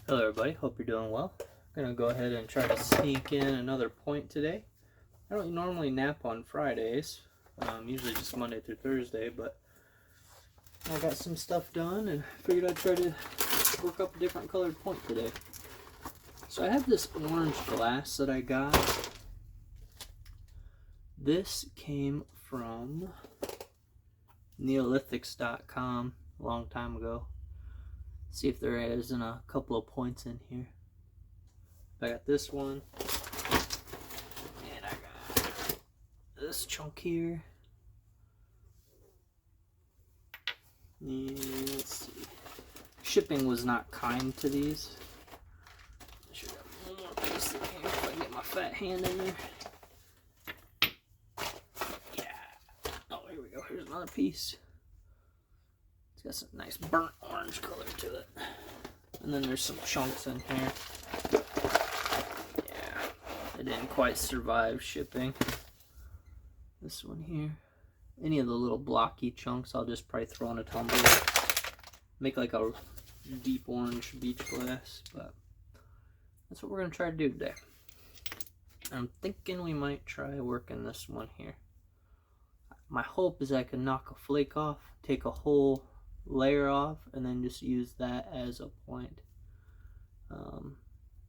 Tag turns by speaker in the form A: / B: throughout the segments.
A: Hello everybody, hope you're doing well. I'm going to go ahead and try to sneak in another point today. I don't normally nap on Fridays, usually just Monday through Thursday, but I got some stuff done and figured I'd try to work up a different colored point today. So I have this orange glass that I got. This came from Neolithics.com a long time ago. See if there isn't a couple of points in here. I got this one, and I got this chunk here. And let's see. Shipping was not kind to these. I should have one more piece in here if I can get my fat hand in there. Yeah. Oh, here we go. Here's another piece. It's got some nice burnt orange color to it. And then there's some chunks in here. Yeah, it didn't quite survive shipping. This one here. Any of the little blocky chunks, I'll just probably throw in a tumbler. Make like a deep orange beach glass, but that's what we're going to try to do today. I'm thinking we might try working this one here. My hope is I can knock a flake off, take a whole layer off, and then just use that as a point.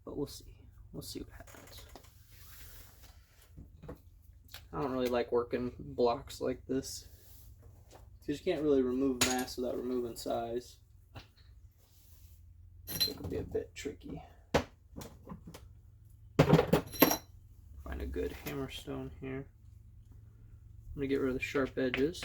A: But we'll see. We'll see what happens. I don't really like working blocks like this, because you can't really remove mass without removing size. It could be a bit tricky. Find a good hammerstone here. I'm going to get rid of the sharp edges.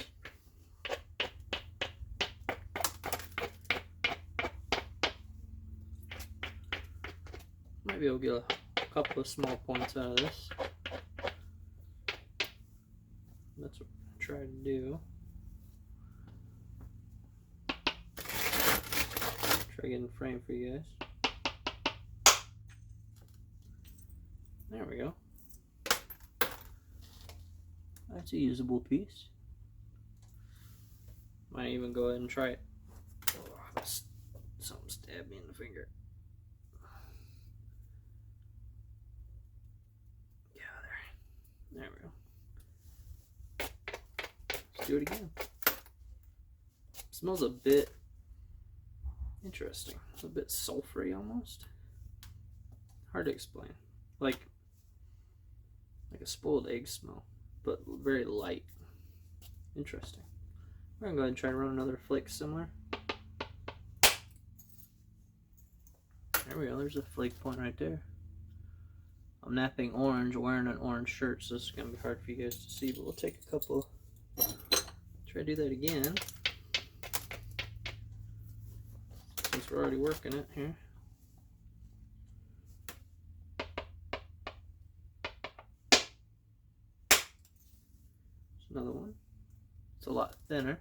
A: Might be able to get a couple of small points out of this. That's what I'm trying to do. Try getting a frame for you guys. There we go. That's a usable piece. Might even go ahead and try it. Oh, something stabbed me in the finger. Yeah, there we go. Let's do it again. It smells a bit interesting. It's a bit sulfury almost. Hard to explain. Like a spoiled egg smell, but very light. Interesting. We're gonna go ahead and try to run another flake similar. There we go, there's a flake point right there. I'm napping orange, wearing an orange shirt, so this is gonna be hard for you guys to see, but we'll take a couple. Try to do that again. Since we're already working it here. Another one. It's a lot thinner,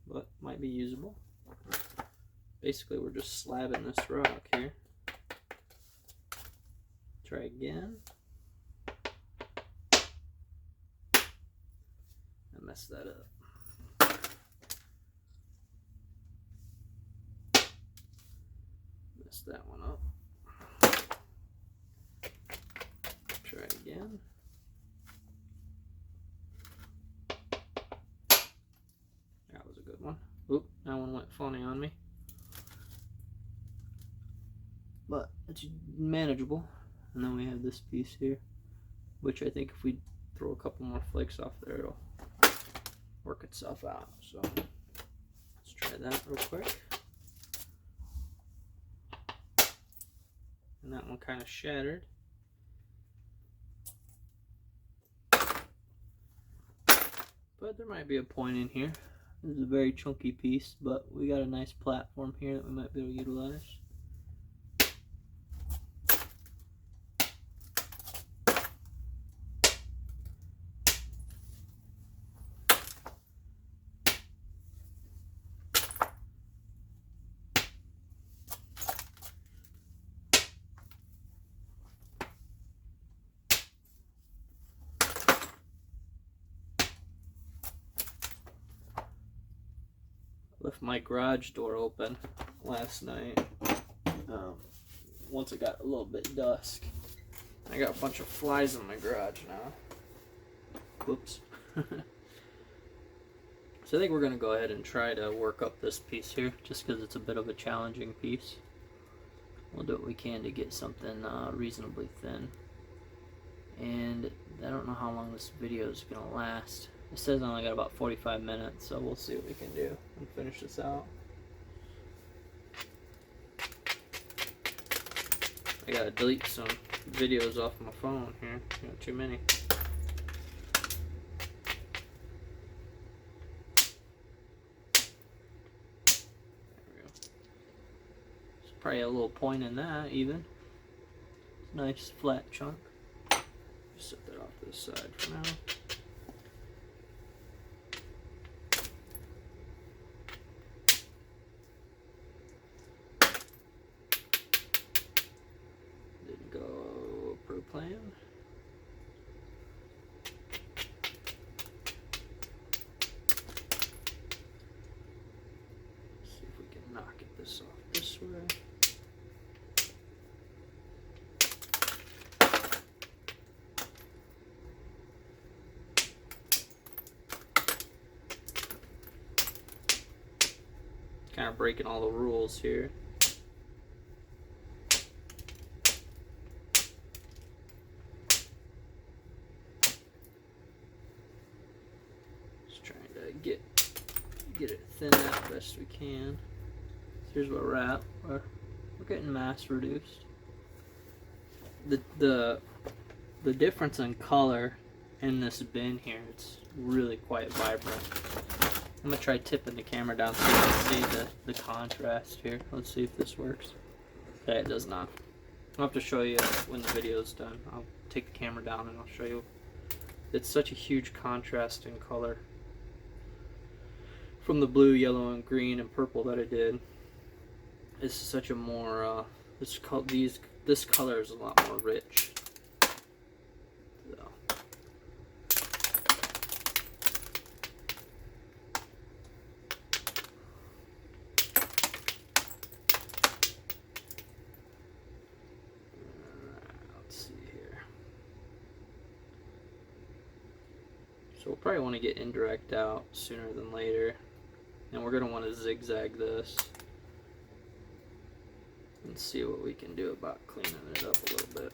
A: but might be usable. Basically, we're just slabbing this rock here. Try again. I messed that up. Messed that one up. Try again. That was a good one. Oop, that one went funny on me. But it's manageable. And then we have this piece here, which I think if we throw a couple more flakes off there, it'll work itself out. So let's try that real quick. And that one kind of shattered. But there might be a point in here. This is a very chunky piece, but we got a nice platform here that we might be able to utilize. Left my garage door open last night. Once it got a little bit dusk. I got a bunch of flies in my garage now. Whoops. So I think we're going to go ahead and try to work up this piece here, just because it's a bit of a challenging piece. We'll do what we can to get something reasonably thin. And I don't know how long this video is going to last. It says I only got about 45 minutes, so we'll see what we can do and finish this out. I gotta delete some videos off my phone here. Too many. There we go. There's probably a little point in that, even. Nice flat chunk. Just set that off to the side for now. Plan. See if we can knock this off this way. Kind of breaking all the rules here. Get it thin out best we can. So here's where we're at. We're getting mass reduced. The difference in color in this bin here, it's really quite vibrant. I'm gonna try tipping the camera down so you can see the contrast here. Let's see if this works. Okay, it does not. I'll have to show you when the video's done. I'll take the camera down and I'll show you. It's such a huge contrast in color from the blue, yellow, and green and purple that I did. This is such a more this color is a lot more rich. So. Let's see here. So we'll probably want to get indirect out sooner than later. And we're going to want to zigzag this and see what we can do about cleaning it up a little bit.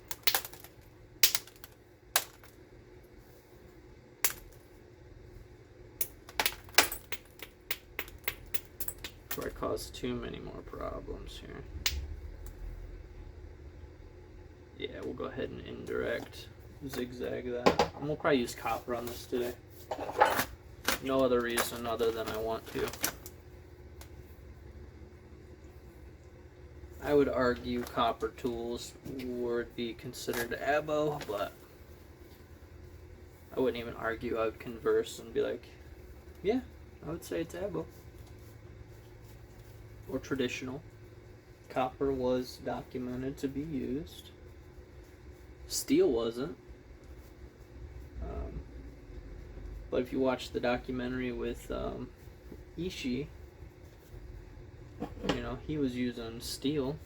A: Before I cause too many more problems here. Yeah, we'll go ahead and indirect zigzag that. And we'll probably use copper on this today. No other reason other than I want to. I would argue copper tools would be considered abo, but I wouldn't even argue. I would converse and be like, yeah, I would say it's abo. Or traditional. Copper was documented to be used. Steel wasn't. But if you watch the documentary with Ishii, you know, he was using steel.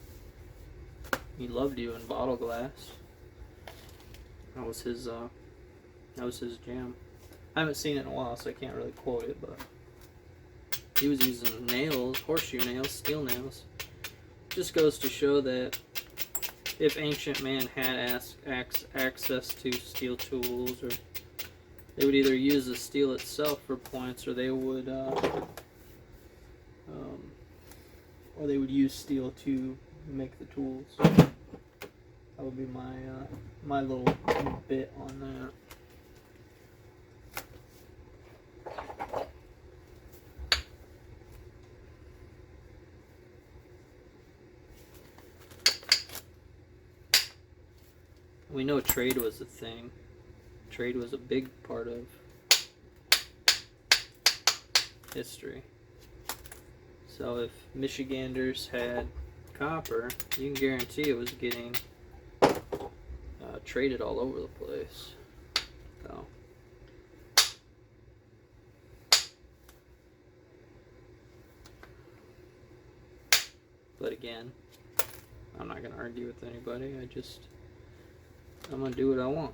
A: He loved you in bottle glass. That was his jam. I haven't seen it in a while, so I can't really quote it, but he was using nails, horseshoe nails, steel nails. Just goes to show that if ancient man had access to steel tools, or they would either use the steel itself for points, or they would use steel to make the tools. That would be my little bit on that. We know trade was a thing. Trade was a big part of history. So if Michiganders had copper, you can guarantee it was getting traded all over the place. So. But again, I'm not gonna argue with anybody. I'm gonna do what I want.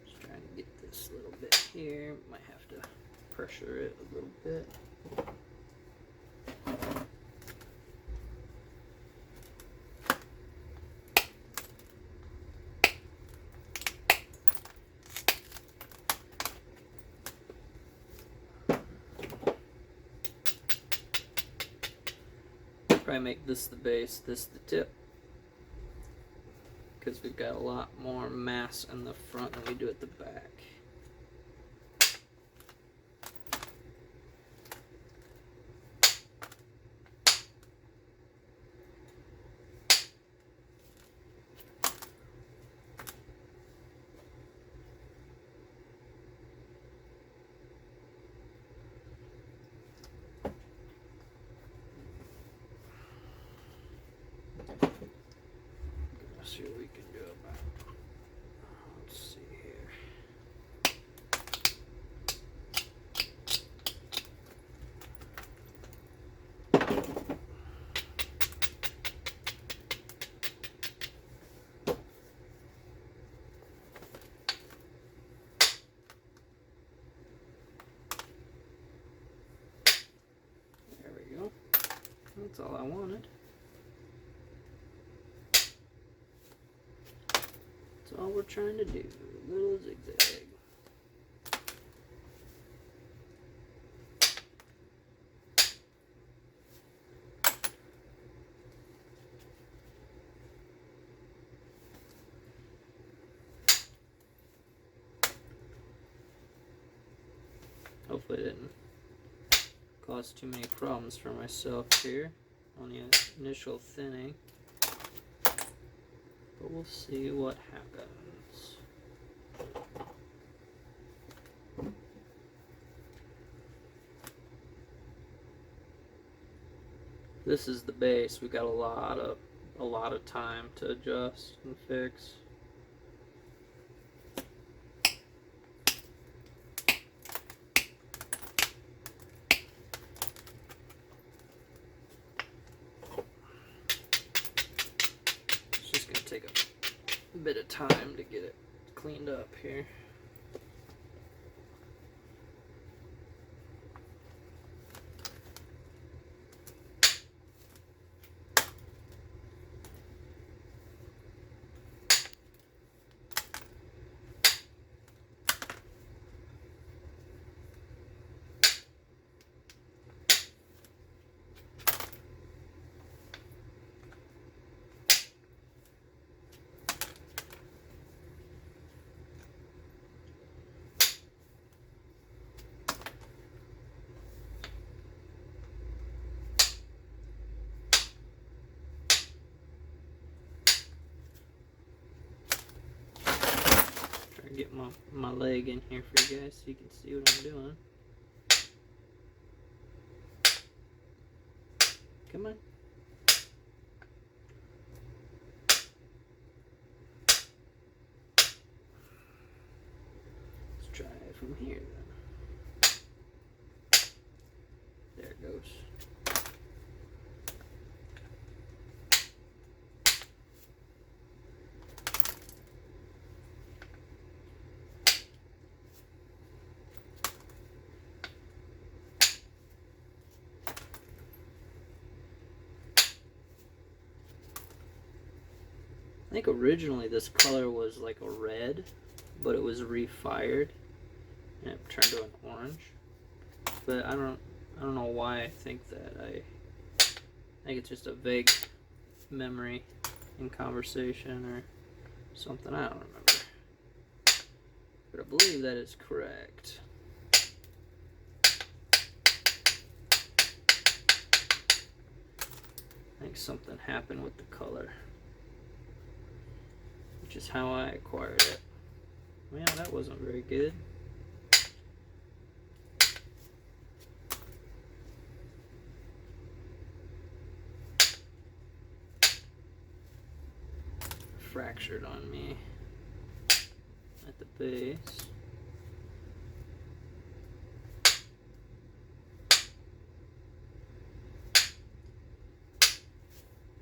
A: Just trying to get this little bit here. Might have to pressure it a little bit. Probably make this the base, this the tip, because we've got a lot more mass in the front than we do at the back. See what we can do about it. Let's see here. There we go. That's all I wanted. That's all we're trying to do. A little zigzag. Hopefully it didn't cause too many problems for myself here on the initial thinning. But we'll see what happens. This is the base. We've got a lot of time to adjust and fix. Take a bit of time to get it cleaned up here. Get my leg in here for you guys so you can see what I'm doing. Come on. Let's try it from here then. There it goes. I think originally this color was like a red, but it was refired and it turned to an orange. But I don't know why I think that. I think it's just a vague memory in conversation or something. I don't remember. But I believe that is correct. I think something happened with the color, which is how I acquired it. Well, that wasn't very good. fractured on me at the base.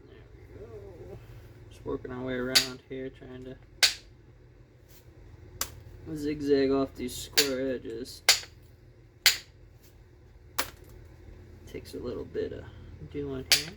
A: There we go. Just working our way around here, trying to zigzag off these square edges. Takes a little bit of doing here.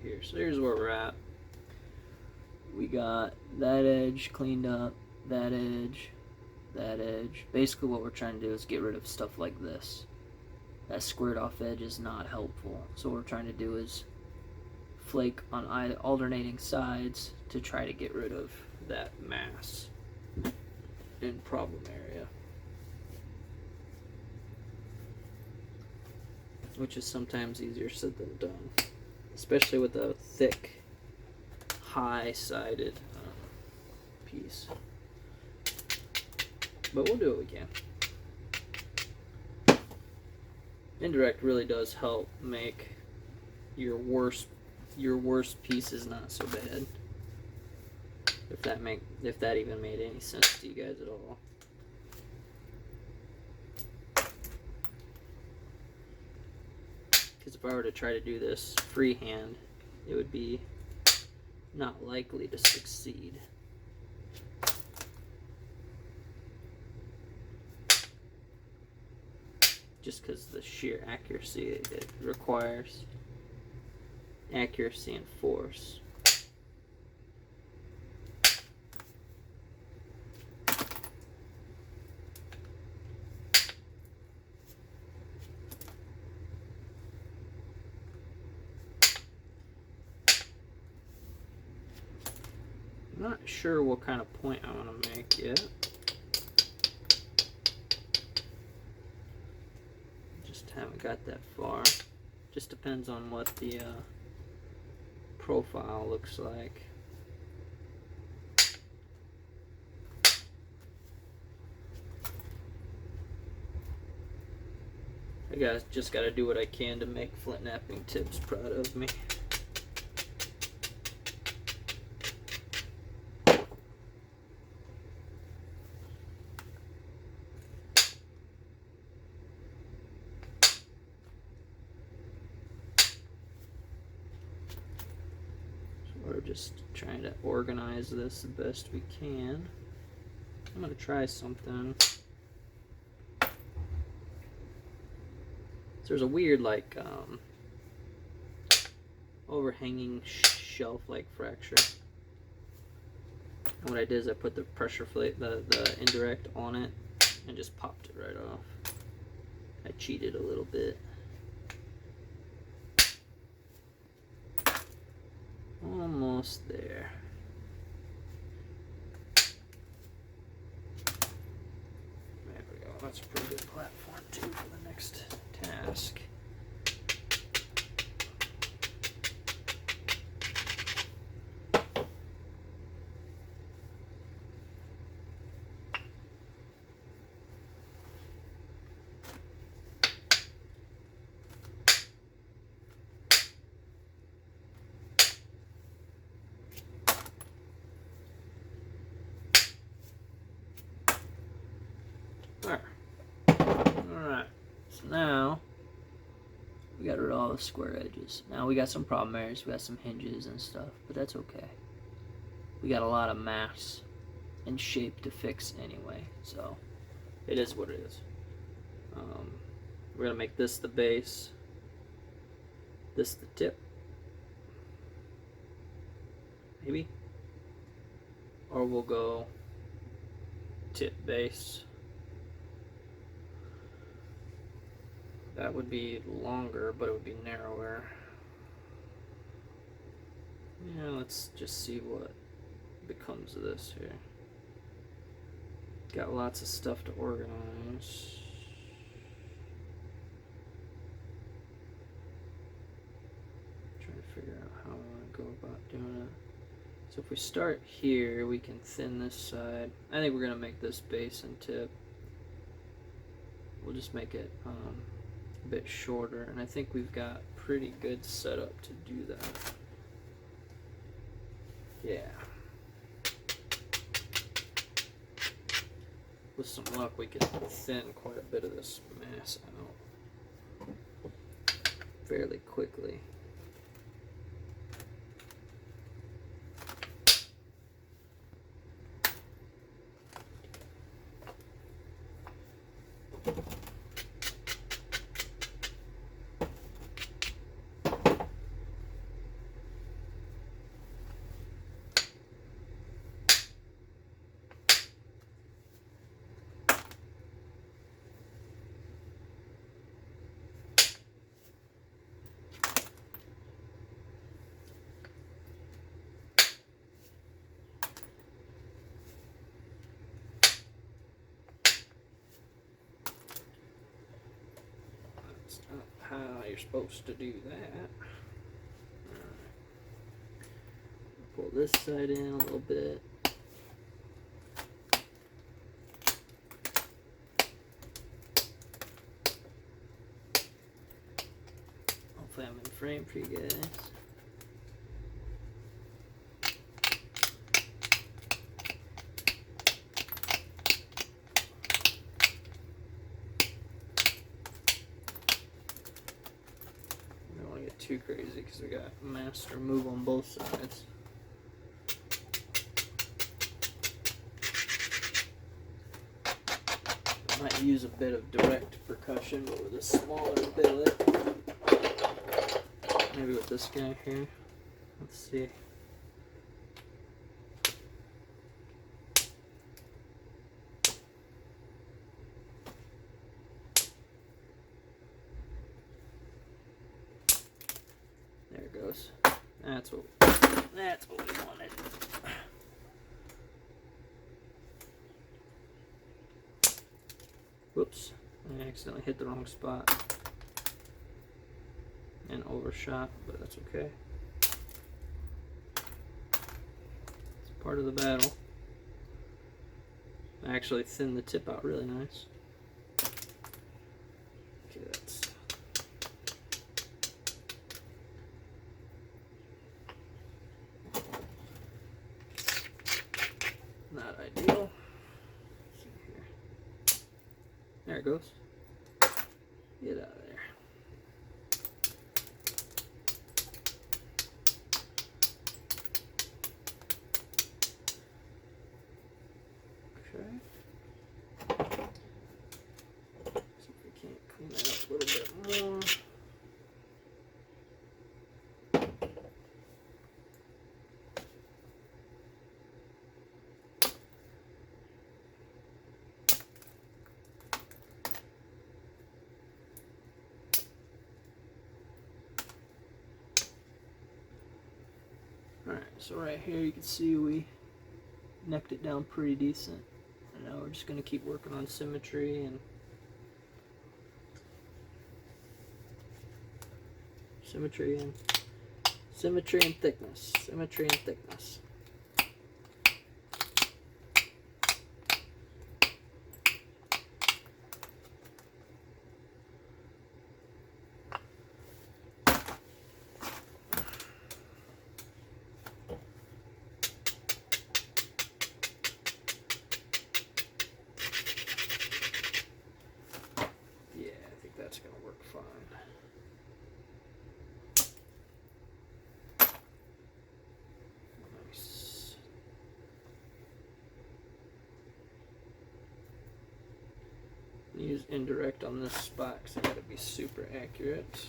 A: Here. So here's where we're at. We got that edge cleaned up, that edge, that edge. Basically what we're trying to do is get rid of stuff like this. That squared off edge is not helpful. So what we're trying to do is flake on alternating sides to try to get rid of that mass in problem area. Which is sometimes easier said than done. Especially with a thick, high-sided piece. But we'll do what we can. Indirect really does help make your worst pieces not so bad. If that even made any sense to you guys at all. If I were to try to do this freehand, it would be not likely to succeed. Just because the sheer accuracy it requires. Accuracy and force. I'm not sure what kind of point I want to make yet. Just haven't got that far. Just depends on what the profile looks like. I just got to do what I can to make Flint Knapping Tips proud of me. We're just trying to organize this the best we can. I'm going to try something. So there's a weird like overhanging shelf-like fracture. And what I did is I put the pressure plate, the indirect on it, and just popped it right off. I cheated a little bit. Almost there. There we go. That's a pretty good platform too for the next task. Alright, so now we got rid of all the square edges. Now we got some problem areas, we got some hinges and stuff, but that's okay. We got a lot of mass and shape to fix anyway, so it is what it is. We're going to make this the base, this the tip, maybe, or we'll go tip base. That would be longer, but it would be narrower. Yeah, let's just see what becomes of this here. Got lots of stuff to organize. Trying to figure out how I want to go about doing it. So if we start here, we can thin this side. I think we're going to make this base and tip. We'll just make it a bit shorter, and I think we've got pretty good setup to do that. Yeah. With some luck, we can thin quite a bit of this mass out fairly quickly. That's not how you're supposed to do that. Pull this side in a little bit. Hopefully I'm in frame for you guys. I don't want to get too crazy because we got master move on both sides. Might use a bit of direct percussion, but with a smaller billet. Maybe with this guy here. Let's see. There it goes. That's what we wanted. Whoops, I accidentally hit the wrong spot and overshot, but that's okay. It's part of the battle. I actually thinned the tip out really nice. Okay, that's not ideal. There it goes. Get out of there. Okay. See if we can't clean that up a little bit more. Alright, so right here you can see we necked it down pretty decent. And now we're just going to keep working on symmetry and symmetry and thickness. Symmetry and thickness. That's going to work fine. Nice. Use indirect on this spot because I got to be super accurate.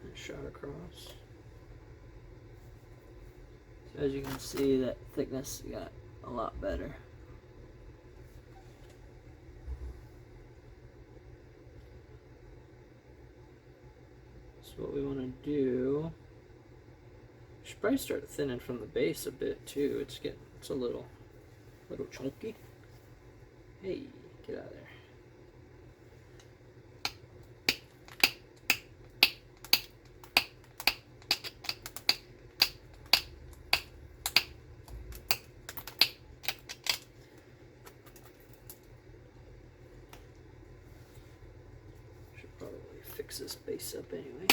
A: And shot across. As you can see, that thickness, you got a lot better. So what we want to do, should probably start thinning from the base a bit too. It's a little chunky. Hey, get out of there. Should probably fix this base up anyway.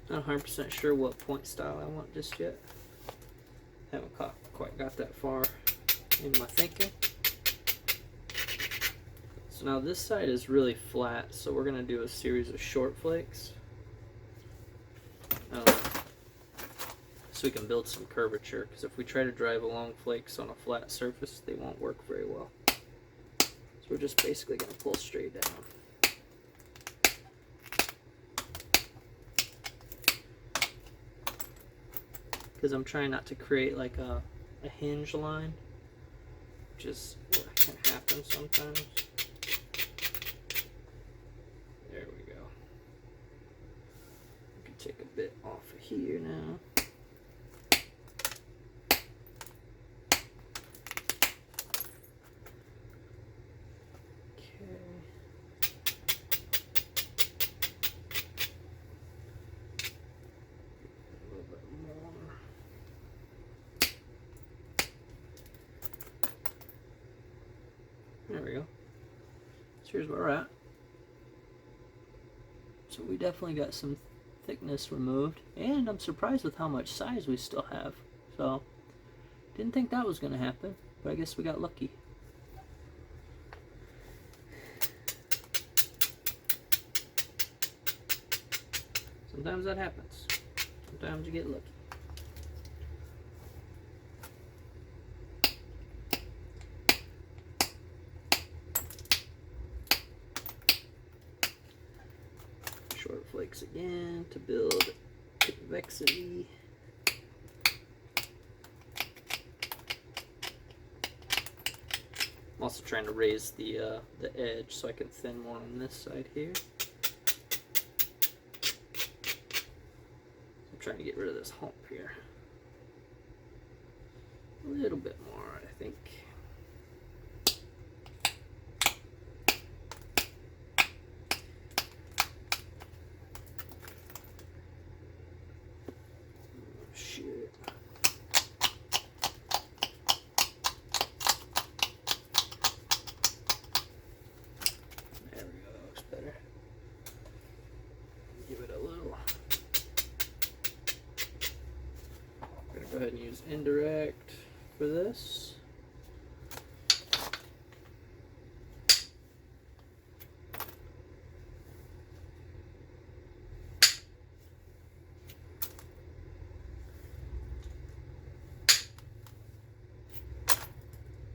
A: Not 100% sure what point style I want just yet. Haven't quite got that far in my thinking. So now this side is really flat, so we're going to do a series of short flakes. So we can build some curvature, because if we try to drive along flakes on a flat surface, they won't work very well. So we're just basically going to pull straight down. Because I'm trying not to create like a hinge line, which is what can happen sometimes. There we go. I can take a bit off of here now. There we go. So here's where we're at. So we definitely got some thickness removed, and I'm surprised with how much size we still have. So didn't think that was going to happen, but I guess we got lucky. Sometimes that happens. Sometimes you get lucky. Short flakes again to build convexity. I'm also trying to raise the edge so I can thin more on this side here. I'm trying to get rid of this hump here. A little bit more, I think. Go ahead and use indirect for this.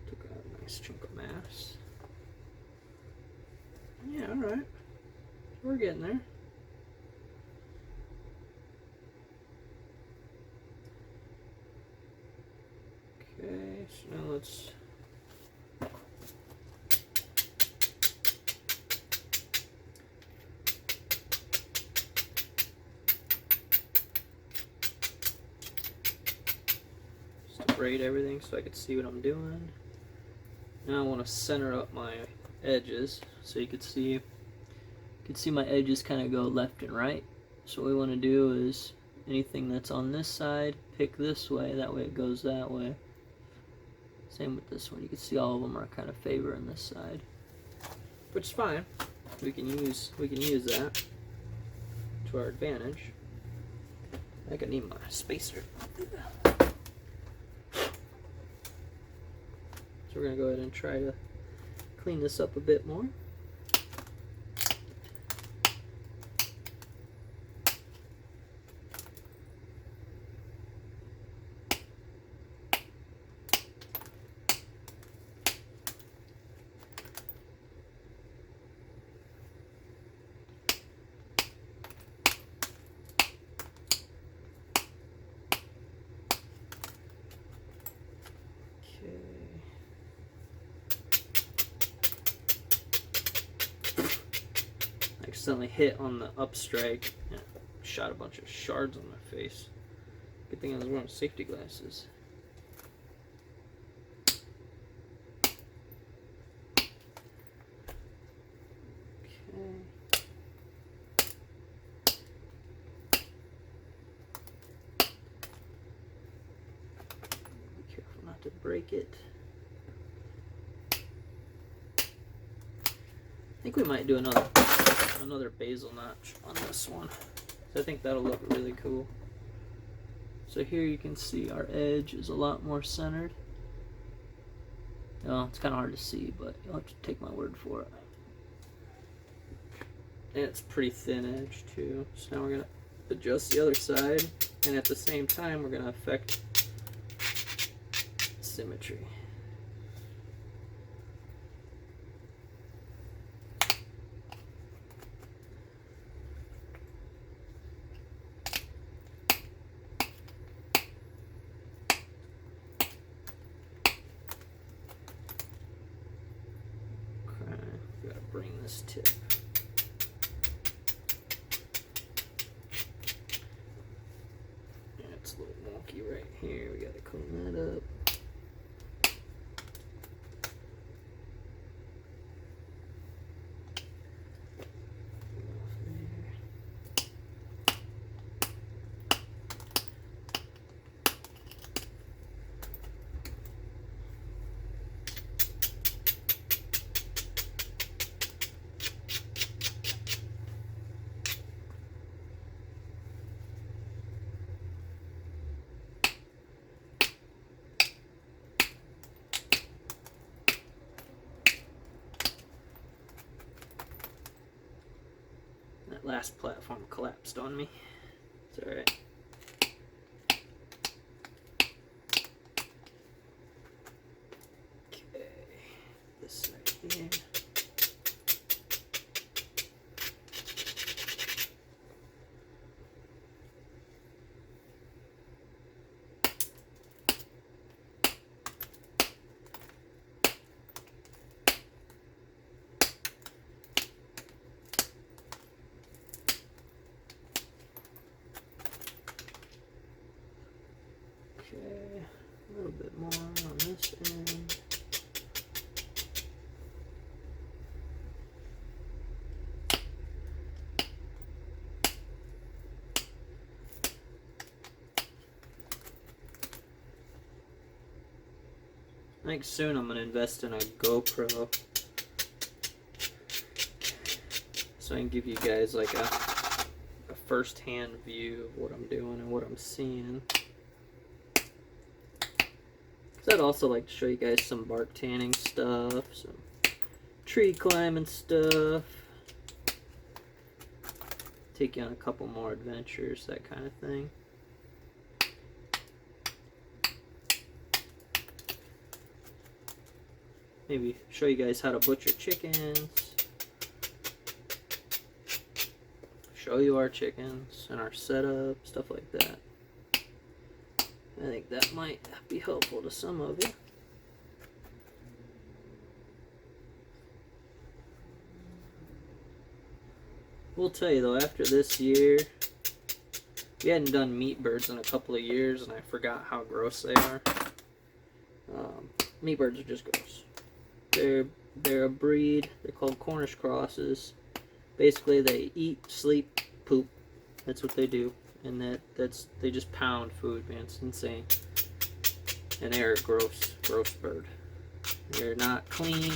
A: Took out a nice chunk of mass. Yeah, all right. We're getting there. Okay, so now let's separate everything so I can see what I'm doing. Now I want to center up my edges so you can see my edges kind of go left and right. So what we want to do is anything that's on this side, pick this way, that way it goes that way. Same with this one. You can see all of them are kind of favoring this side, which is fine. We can use that to our advantage. I think I need my spacer. So we're gonna go ahead and try to clean this up a bit more. I accidentally hit on the up strike and shot a bunch of shards on my face. Good thing I was wearing safety glasses. To break it. I think we might do another basil notch on this one. So I think that'll look really cool. So here you can see our edge is a lot more centered. Oh, it's kind of hard to see, but you'll have to take my word for it. And it's pretty thin edge too. So now we're gonna adjust the other side, and at the same time we're gonna affect symmetry. Okay, gotta bring this tip. Yeah, it's a little wonky right here. We gotta clean that up. That last platform collapsed on me. It's alright. Okay, this side here. Okay, a little bit more on this end. I think soon I'm going to invest in a GoPro so I can give you guys like a first-hand view of what I'm doing and what I'm seeing. I'd also like to show you guys some bark tanning stuff, some tree climbing stuff, take you on a couple more adventures, that kind of thing. Maybe show you guys how to butcher chickens, show you our chickens and our setup, stuff like that. I think that might be helpful to some of you. We'll tell you though, after this year, we hadn't done meat birds in a couple of years, and I forgot how gross they are. Meat birds are just gross. They're a breed. They're called Cornish crosses. Basically, they eat, sleep, poop. That's what they do. And they just pound food, man. It's insane. And they're a gross bird. They're not clean.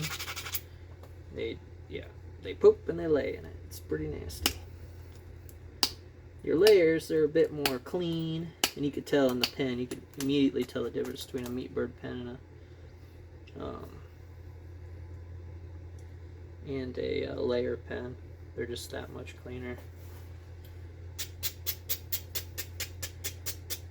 A: They poop and they lay in it. It's pretty nasty. Your layers, they're a bit more clean, and you could tell in the pen. You could immediately tell the difference between a meat bird pen and a layer pen. They're just that much cleaner.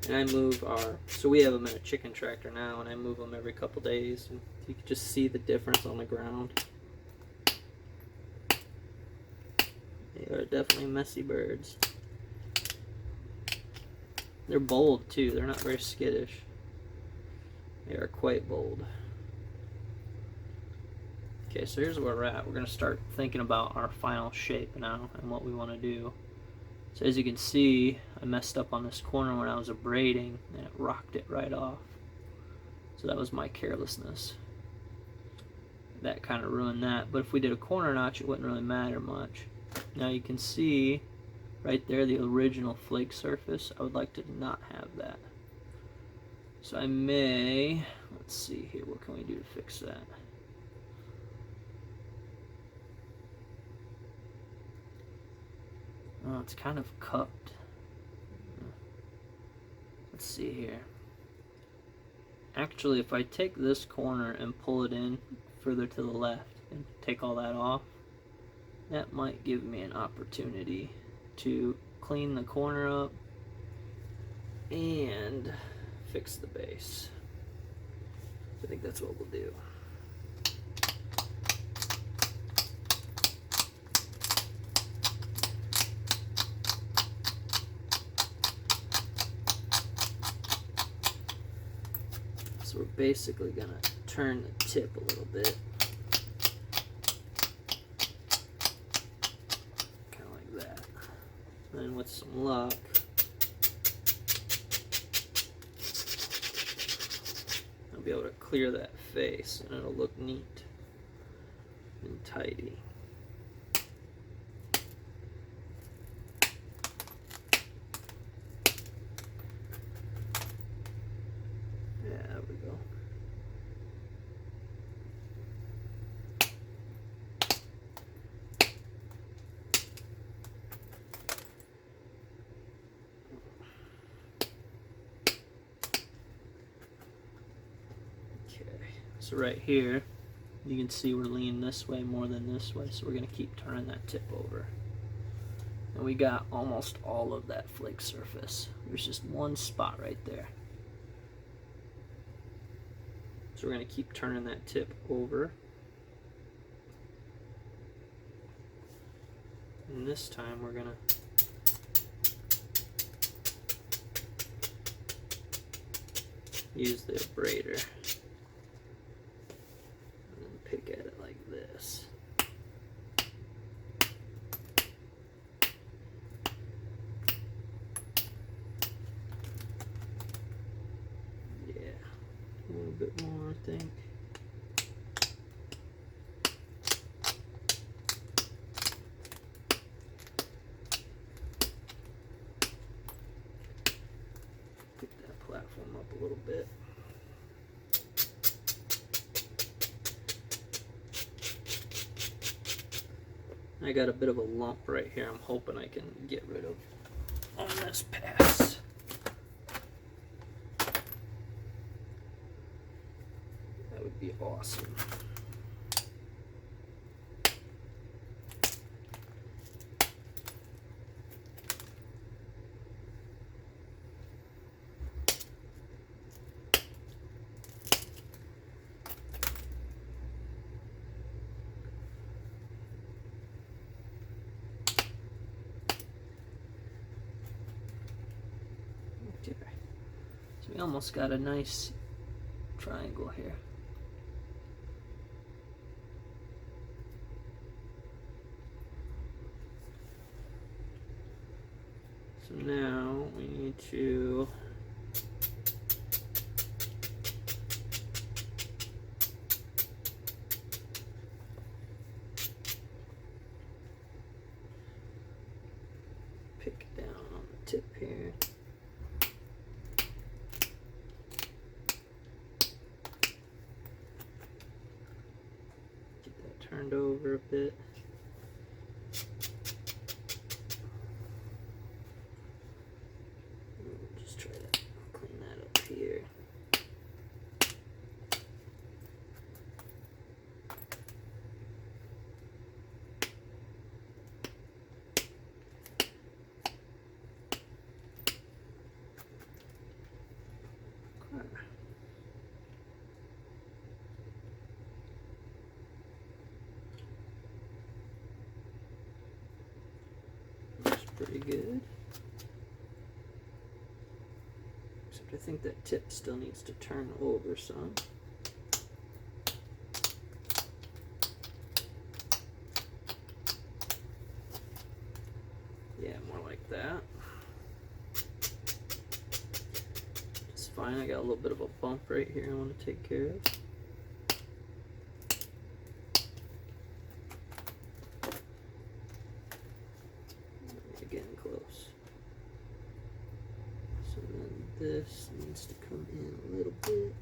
A: And I move so we have them in a chicken tractor now, and I move them every couple days, and you can just see the difference on the ground. They are definitely messy birds. They're bold too, they're not very skittish. They are quite bold. Okay, so here's where we're at. We're going to start thinking about our final shape now and what we want to do. So as you can see, I messed up on this corner when I was abrading and it rocked it right off. So that was my carelessness. That kind of ruined that. But if we did a corner notch, it wouldn't really matter much. Now you can see right there the original flake surface. I would like to not have that. So I may, let's see here, what can we do to fix that? Oh, it's kind of cupped. Let's see here. Actually, if I take this corner and pull it in further to the left and take all that off, that might give me an opportunity to clean the corner up and fix the base. So I think that's what we'll do. So we're basically gonna turn the tip a little bit. Kind of like that. And with some luck, I'll be able to clear that face and it'll look neat and tidy. There we go. So right here, you can see we're leaning this way more than this way, so we're going to keep turning that tip over. And we got almost all of that flake surface. There's just one spot right there. So we're going to keep turning that tip over. And this time we're going to use the abrader. Pick at it like this. Yeah, a little bit more, I think. Pick that platform up a little bit. I got a bit of a lump right here I'm hoping I can get rid of on this pass. That would be awesome. So we almost got a nice triangle here. So now we need to pick down on the tip here. Turned over a bit. Just try to clean that up here. Pretty good. Except I think that tip still needs to turn over some. Yeah, more like that. It's fine. I got a little bit of a bump right here I want to take care of. Getting close. So then this needs to come in a little bit.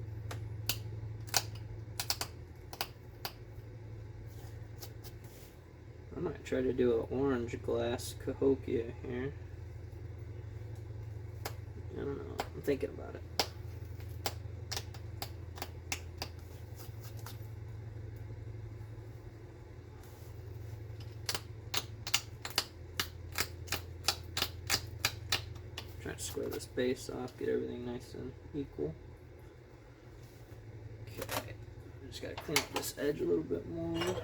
A: I might try to do an orange glass Cahokia here. I don't know. I'm thinking about it. Try to square this base off, get everything nice and equal. Okay. I just gotta clean up this edge a little bit more.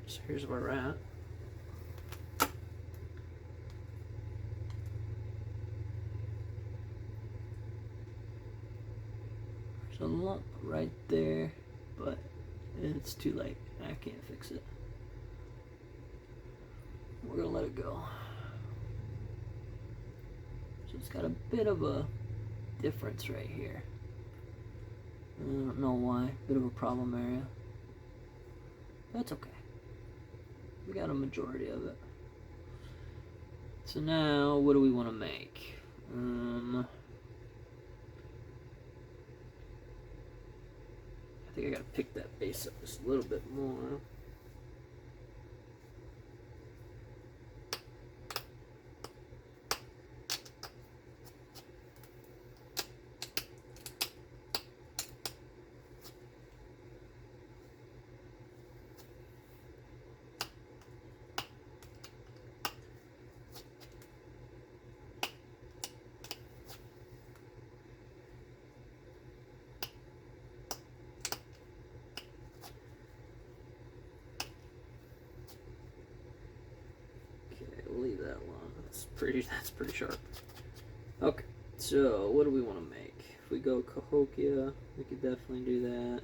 A: So here's where we're at. There's a lump right there, but it's too late. I can't fix it. We're gonna let it go. So it's got a bit of a difference right here. I don't know why. Bit of a problem area. That's okay. We got a majority of it. So now, what do we want to make? I think I gotta pick that base up just a little bit more. Leave that alone. That's pretty sharp. Okay, so what do we want to make? If we go Cahokia, we could definitely do that.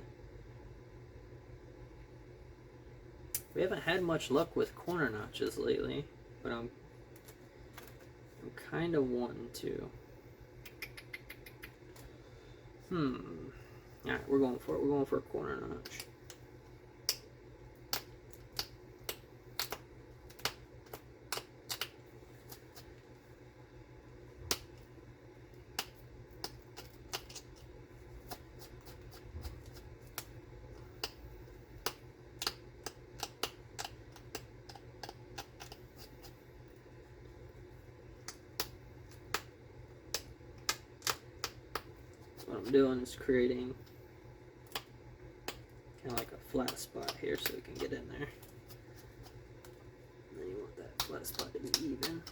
A: We haven't had much luck with corner notches lately, but I'm kind of wanting to. Alright, we're going for it. We're going for a corner notch. What I'm doing is creating kind of like a flat spot here so we can get in there. And then you want that flat spot to be even.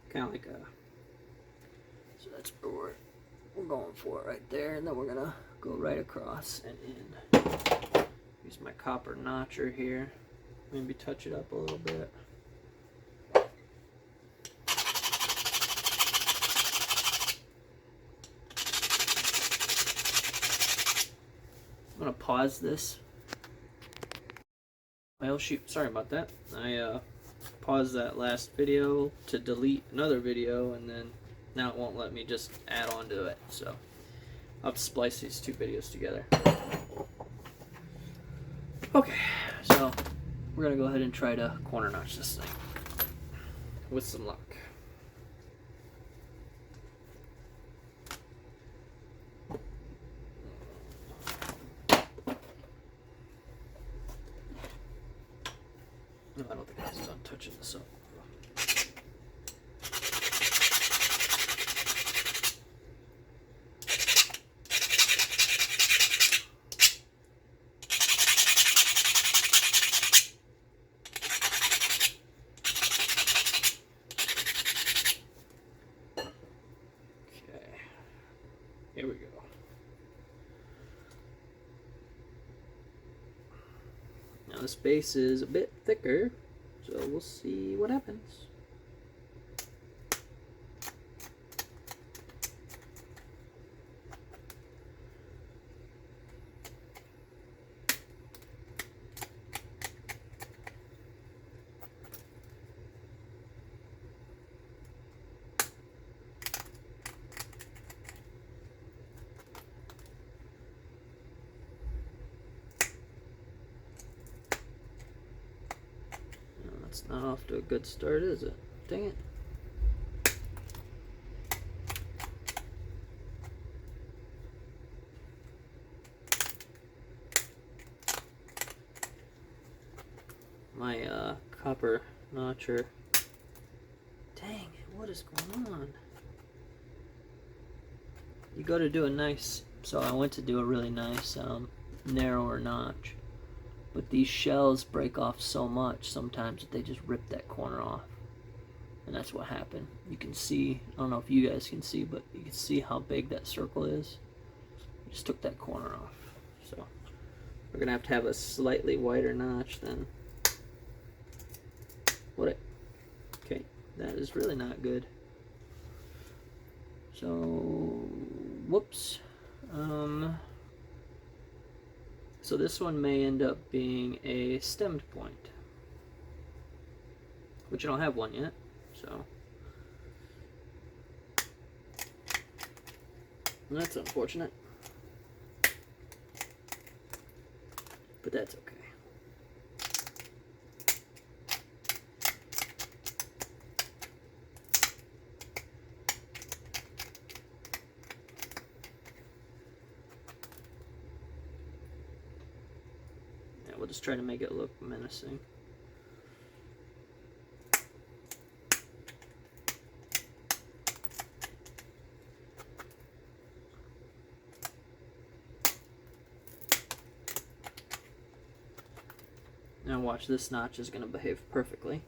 A: Kind of like a, so that's where we're going for it right there, and then we're gonna go right across and in. Use my copper notcher here, maybe touch it up a little bit. I'm gonna pause this. Oh shoot, sorry about that. I paused that last video to delete another video, and then now it won't let me just add on to it, so I'll have to splice these two videos together. Okay, so we're gonna go ahead and try to corner notch this thing with some luck. There we go. Now this base is a bit thicker, so we'll see what happens. It's not off to a good start, is it? Dang it. My copper notcher. Dang it, what is going on? You go to do a nice, so I went to do a really nice narrower notch. But these shells break off so much sometimes that they just rip that corner off. And that's what happened. You can see, I don't know if you guys can see, but you can see how big that circle is. You just took that corner off. So we're going to have a slightly wider notch then. Okay, that is really not good. So, whoops. So this one may end up being a stemmed point, which I don't have one yet, so that's unfortunate, but that's okay. We'll just try to make it look menacing. Now watch, this notch is going to behave perfectly.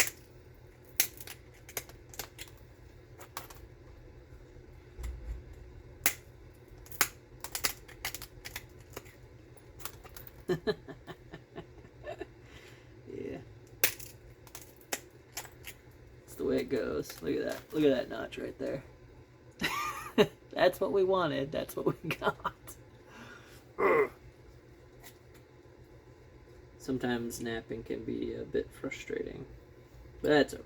A: Yeah. That's the way it goes. Look at that. Look at that notch right there. That's what we wanted. That's what we got. Sometimes napping can be a bit frustrating, but that's okay.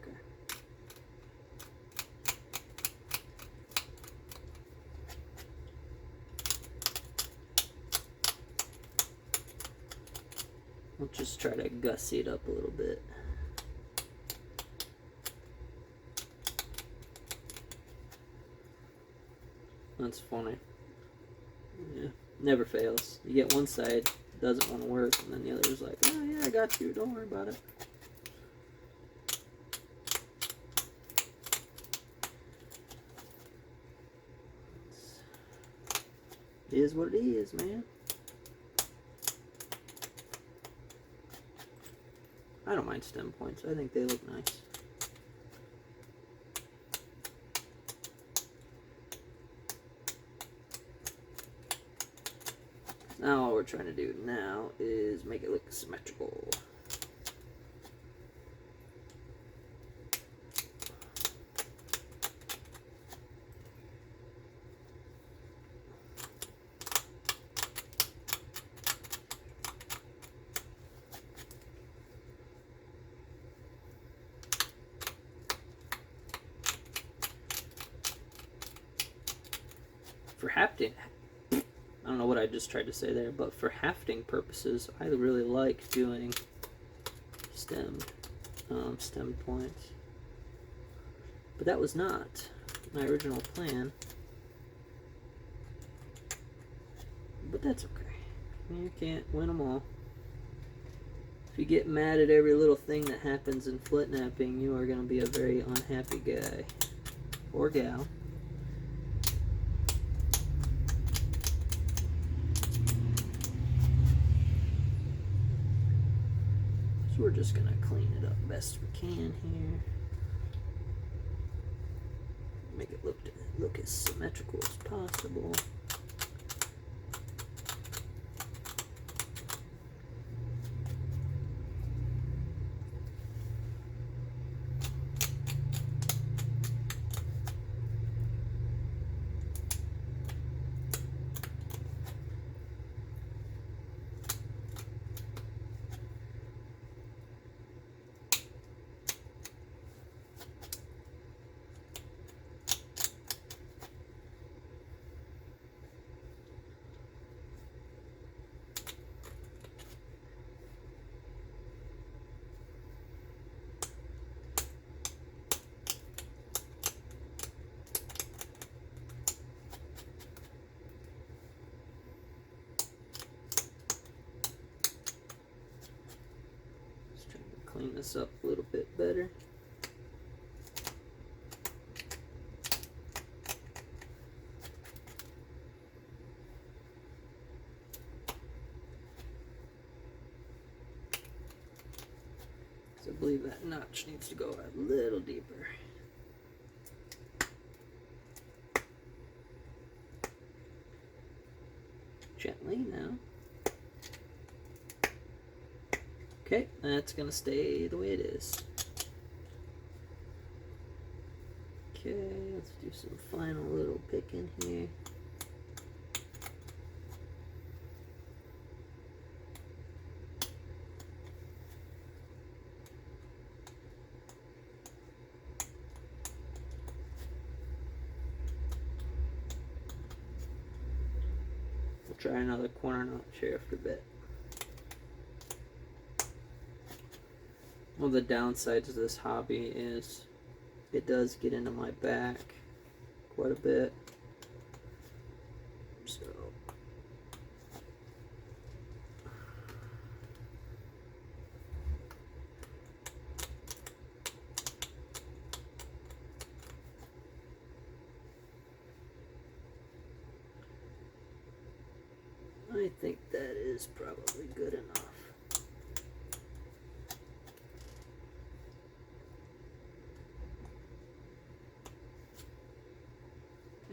A: We'll just try to gussy it up a little bit. That's funny. Yeah, never fails. You get one side doesn't want to work, and then the other is like, oh yeah, I got you, don't worry about it. It is what it is, man. I don't mind stem points. I think they look nice. Now all we're trying to do now is make it look symmetrical. For hafting, I don't know what I just tried to say there, but for hafting purposes, I really like doing stemmed points. But that was not my original plan. But that's okay. You can't win them all. If you get mad at every little thing that happens in flit napping, you are going to be a very unhappy guy or gal. We're just gonna clean it up best we can here. Make it look as symmetrical as possible. this up a little bit better. So I believe that notch needs to go a little deeper. Gently now. Okay, that's gonna stay the way it is. Okay, let's do some final little picking here. We'll try another corner notch here after a bit. One of the downsides of this hobby is it does get into my back quite a bit. So I think that is probably good enough.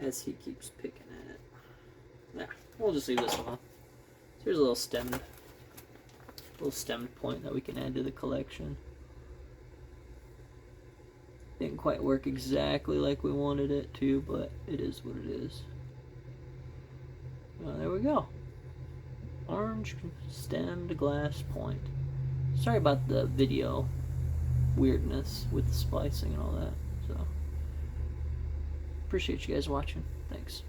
A: As he keeps picking at it. Yeah, we'll just leave this alone. So here's a little stemmed point that we can add to the collection. Didn't quite work exactly like we wanted it to, but it is what it is. There we go. Orange stemmed glass point. Sorry about the video weirdness with the splicing and all that. So appreciate you guys watching. Thanks.